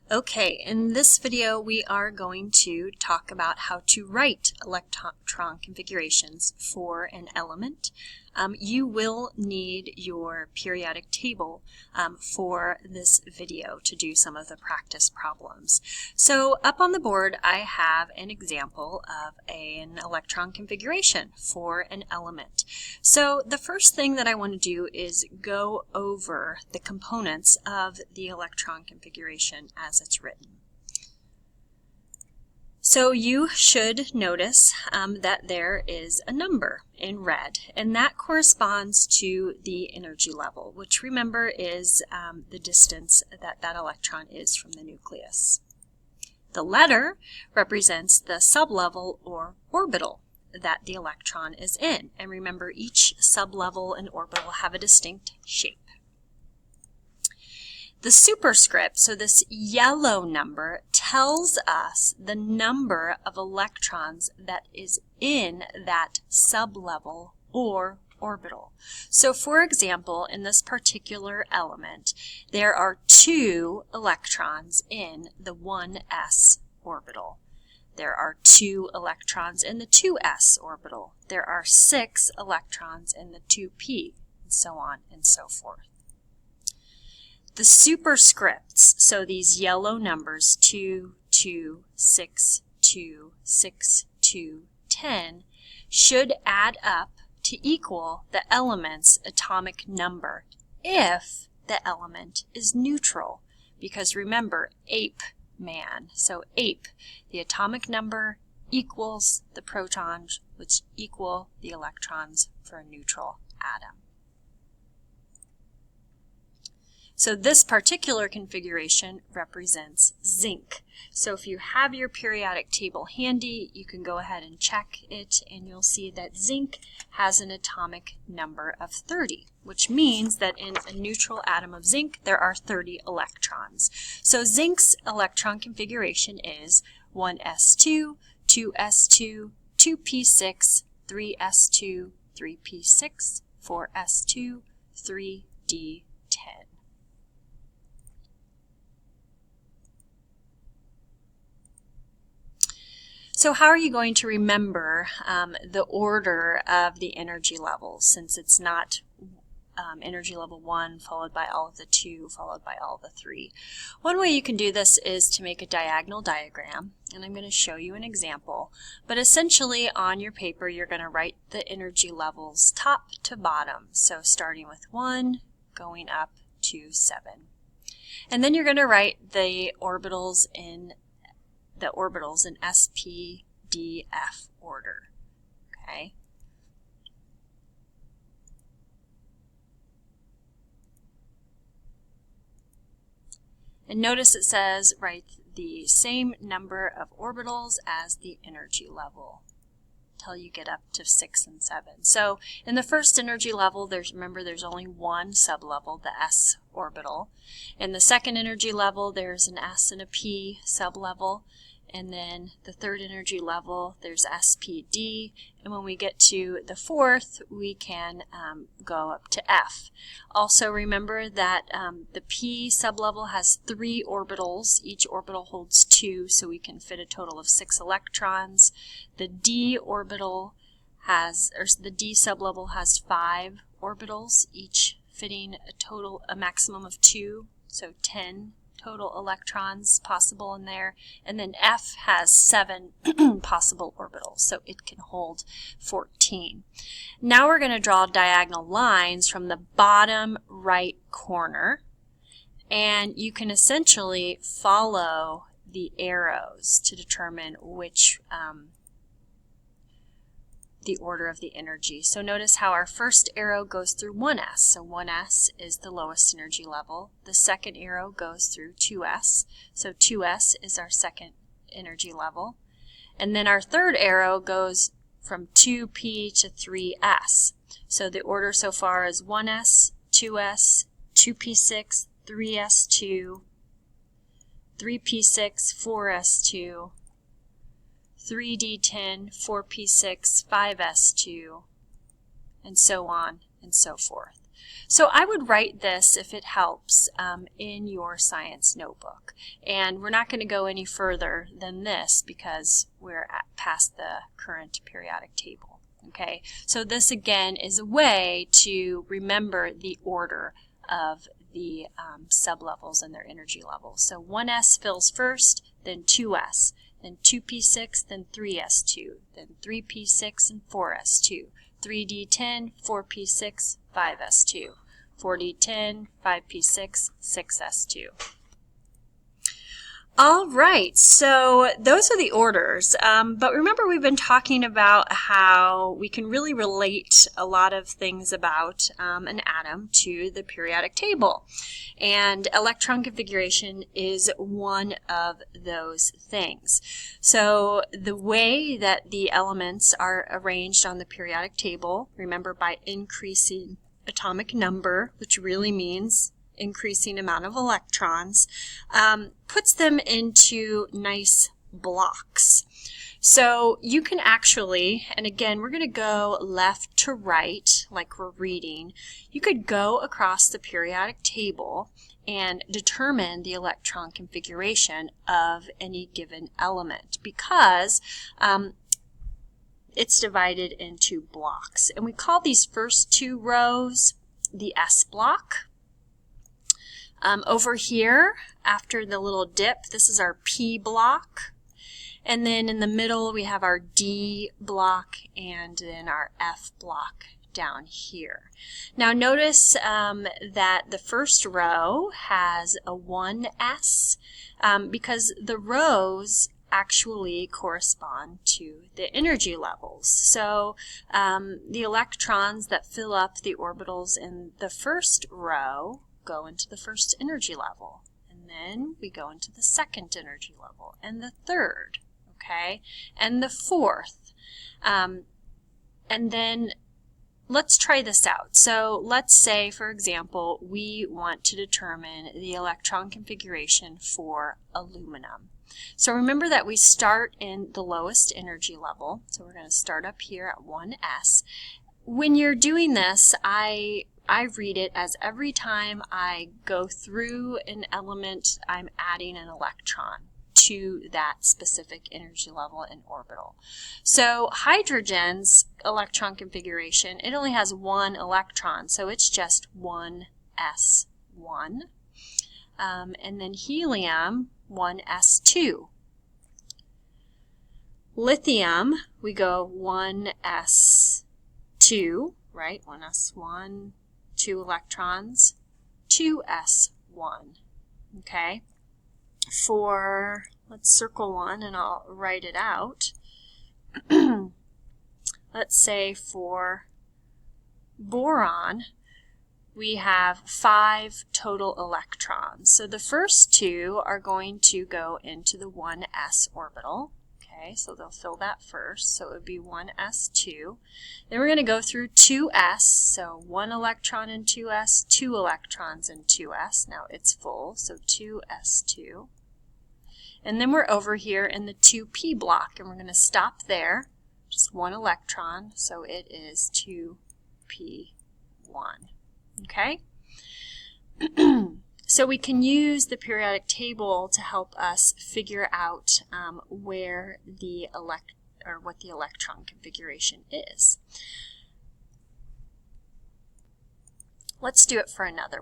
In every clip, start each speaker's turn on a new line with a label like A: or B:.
A: Okay, in this video we are going to talk about how to write electron configurations for an element. You will need your periodic table for this video to do some of the practice problems. So up on the board I have an example of an electron configuration for an element. So the first thing that I want to do is go over the components of the electron configuration as it's written. So you should notice that there is a number in red, and that corresponds to the energy level, which remember is the distance that that electron is from the nucleus. The letter represents the sublevel or orbital that the electron is in, and remember each sublevel and orbital have a distinct shape. The superscript, so this yellow number, tells us the number of electrons that is in that sublevel or orbital. So for example, in this particular element, there are 2 electrons in the 1s orbital. There are 2 electrons in the 2s orbital. There are 6 electrons in the 2p, and so on and so forth. The superscripts, so these yellow numbers 2, 2, 6, 2, 6, 2, 10, should add up to equal the element's atomic number if the element is neutral. Because remember, ape man, so ape, the atomic number equals the protons, which equal the electrons for a neutral atom. So this particular configuration represents zinc. So if you have your periodic table handy, you can go ahead and check it, and you'll see that zinc has an atomic number of 30, which means that in a neutral atom of zinc, there are 30 electrons. So zinc's electron configuration is 1s2, 2s2, 2p6, 3s2, 3p6, 4s2, 3d10. So how are you going to remember the order of the energy levels, since it's not energy level 1 followed by all of the 2 followed by all of the 3? One way you can do this is to make a diagonal diagram, and I'm going to show you an example. But essentially on your paper you're going to write the energy levels top to bottom, so starting with 1 going up to 7. And then you're going to write the orbitals in S, P, D, F order. Okay. And notice it says write the same number of orbitals as the energy level until you get up to 6 and 7. So in the first energy level, remember there's only one sublevel, the s orbital. In the second energy level, there's an s and a p sublevel. And then the third energy level, there's SPD, and when we get to the fourth, we can go up to F. Also remember that the P sublevel has 3 orbitals. Each orbital holds 2, so we can fit a total of 6 electrons. The D orbital has, or the D sublevel has 5 orbitals, each fitting a maximum of 2, so 10 total electrons possible in there. And then F has 7 possible orbitals, so it can hold 14. Now we're going to draw diagonal lines from the bottom right corner, and you can essentially follow the arrows to determine which the order of the energy. So notice how our first arrow goes through 1s. So 1s is the lowest energy level. The second arrow goes through 2s. So 2s is our second energy level. And then our third arrow goes from 2p to 3s. So the order so far is 1s, 2s, 2p6, 3s2, 3p6, 4s2, 3d10, 4p6, 5s2, and so on and so forth. So I would write this, if it helps, in your science notebook. And we're not going to go any further than this because we're past the current periodic table. Okay, so this again is a way to remember the order of the sublevels and their energy levels. So 1s fills first, then 2s, then 2p6, then 3s2, then 3p6 and 4s2, 3d10, 4p6, 5s2, 4d10, 5p6, 6s2. All right, so those are the orders, but remember we've been talking about how we can really relate a lot of things about an atom to the periodic table, and electron configuration is one of those things. So the way that the elements are arranged on the periodic table, remember by increasing atomic number, which really means increasing amount of electrons, puts them into nice blocks. So you can actually, and again we're going to go left to right like we're reading, you could go across the periodic table and determine the electron configuration of any given element because it's divided into blocks. And we call these first two rows the S block. Over here, after the little dip, this is our P block. And then in the middle, we have our D block and then our F block down here. Now notice that the first row has a 1s because the rows actually correspond to the energy levels. So the electrons that fill up the orbitals in the first row go into the first energy level, and then we go into the second energy level, and the third, okay, and the fourth. And then let's try this out. So let's say, for example, we want to determine the electron configuration for aluminum. So remember that we start in the lowest energy level, so we're going to start up here at 1s. When you're doing this, I read it as every time I go through an element, I'm adding an electron to that specific energy level and orbital. So hydrogen's electron configuration, it only has one electron, so it's just 1s1. And then helium, 1s2. Lithium, we go 1s2, right? 1s1. 2 electrons, 2s1, okay? For, let's circle one and I'll write it out. Let's say for boron, we have 5 total electrons. So the first 2 are going to go into the 1s orbital. Okay, so they'll fill that first, so it would be 1s2. Then we're going to go through 2s, so 1 electron in 2s, 2 electrons in 2s. Now it's full, so 2s2. And then we're over here in the 2p block, and we're going to stop there, just 1 electron, so it is 2p1. Okay? So we can use the periodic table to help us figure out where the what the electron configuration is. Let's do it for another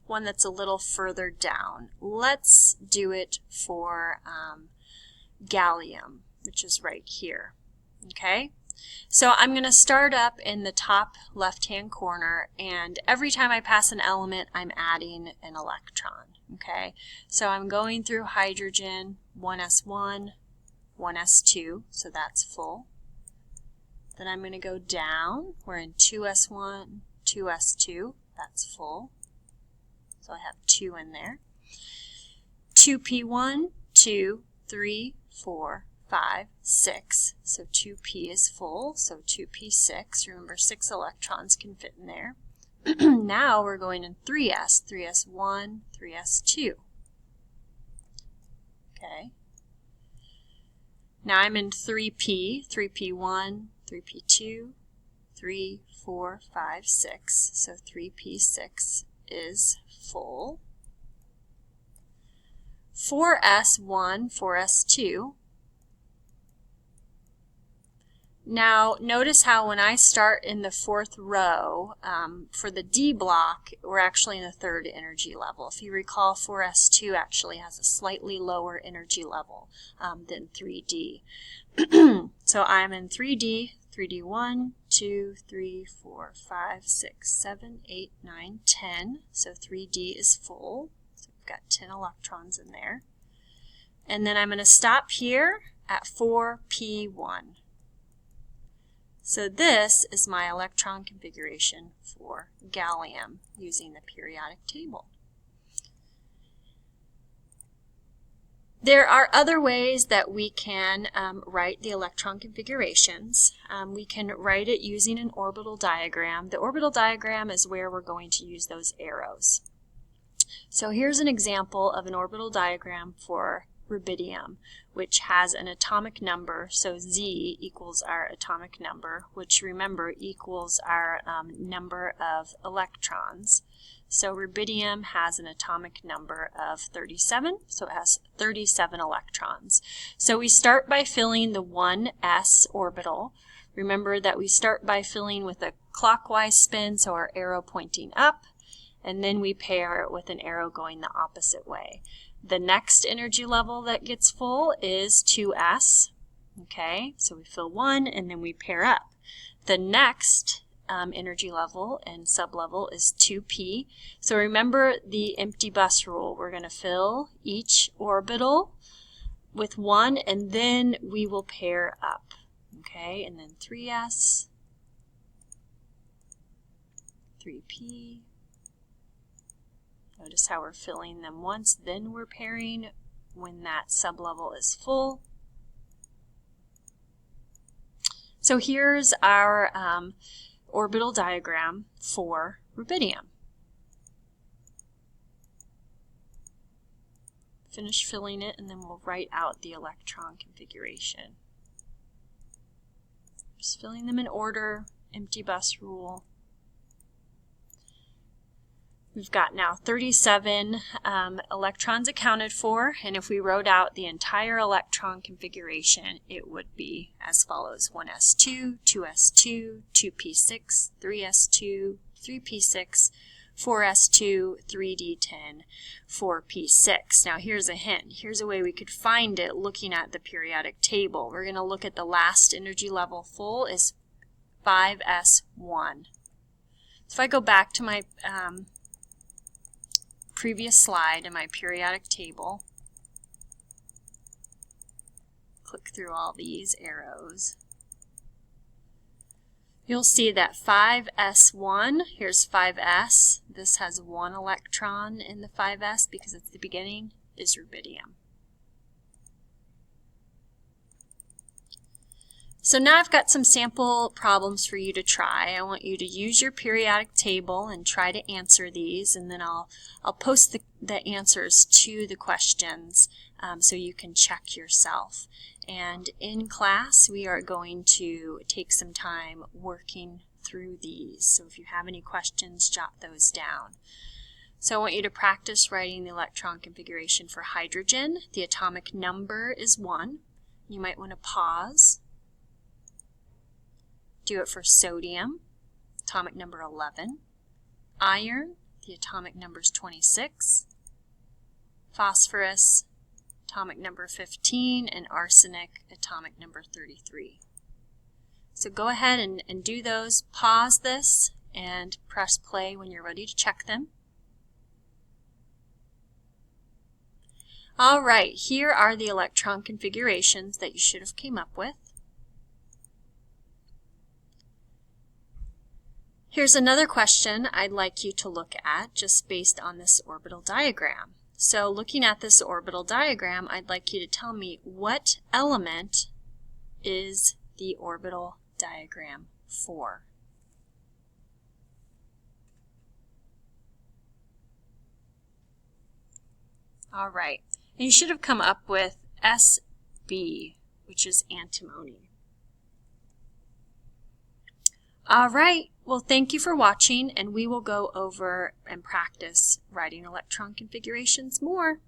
A: one that's a little further down. Let's do it for gallium, which is right here. Okay? So I'm going to start up in the top left-hand corner, and every time I pass an element, I'm adding an electron. Okay? So I'm going through hydrogen, 1s1, 1s2, so that's full. Then I'm going to go down. We're in 2s1, 2s2, that's full. So I have 2 in there. 2p1, 2, 3, 4, 5, 6, so 2p is full, so 2p6, remember 6 electrons can fit in there. Now we're going in 3s, 3s1, 3s2. Okay. Now I'm in 3p, 3p1, 3p2, 3, 4, 5, 6. So 3p6 is full. 4s1, 4s2. Now notice how when I start in the fourth row, for the D block, we're actually in the third energy level. If you recall, 4s2 actually has a slightly lower energy level than 3D. So I'm in 3D, 3D1, 2, 3, 4, 5, 6, 7, 8, 9, 10. So 3D is full. So we've got 10 electrons in there. And then I'm going to stop here at 4p1. So this is my electron configuration for gallium using the periodic table. There are other ways that we can write the electron configurations. We can write it using an orbital diagram. The orbital diagram is where we're going to use those arrows. So here's an example of an orbital diagram for rubidium, which has an atomic number, so Z equals our atomic number, which remember equals our number of electrons. So rubidium has an atomic number of 37, so it has 37 electrons. So we start by filling the 1s orbital. Remember that we start by filling with a clockwise spin, so our arrow pointing up, and then we pair it with an arrow going the opposite way. The next energy level that gets full is 2s. Okay, so we fill 1 and then we pair up. The next energy level and sublevel is 2p. So remember the empty bus rule. We're going to fill each orbital with 1 and then we will pair up. Okay, and then 3s, 3p. Notice how we're filling them once, then we're pairing when that sublevel is full. So here's our orbital diagram for rubidium. Finish filling it and then we'll write out the electron configuration. Just filling them in order, empty bus rule. We've got now 37 electrons accounted for, and if we wrote out the entire electron configuration, it would be as follows: 1s2, 2s2, 2p6, 3s2, 3p6, 4s2, 3d10, 4p6. Now here's a hint. Here's a way we could find it looking at the periodic table. We're going to look at the last energy level full is 5s1. So if I go back to my previous slide in my periodic table, click through all these arrows, you'll see that 5s1, here's 5s, this has 1 electron in the 5s because it's the beginning, is rubidium. So now I've got some sample problems for you to try. I want you to use your periodic table and try to answer these, and then I'll post the answers to the questions so you can check yourself. And in class, we are going to take some time working through these. So if you have any questions, jot those down. So I want you to practice writing the electron configuration for hydrogen. The atomic number is 1. You might want to pause. Do it for sodium, atomic number 11. Iron, the atomic number is 26. Phosphorus, atomic number 15. And arsenic, atomic number 33. So go ahead and do those. Pause this and press play when you're ready to check them. All right, here are the electron configurations that you should have came up with. Here's another question I'd like you to look at just based on this orbital diagram. So looking at this orbital diagram, I'd like you to tell me what element is the orbital diagram for. All right, and you should have come up with SB, which is antimony. All right, well, thank you for watching, and we will go over and practice writing electron configurations more.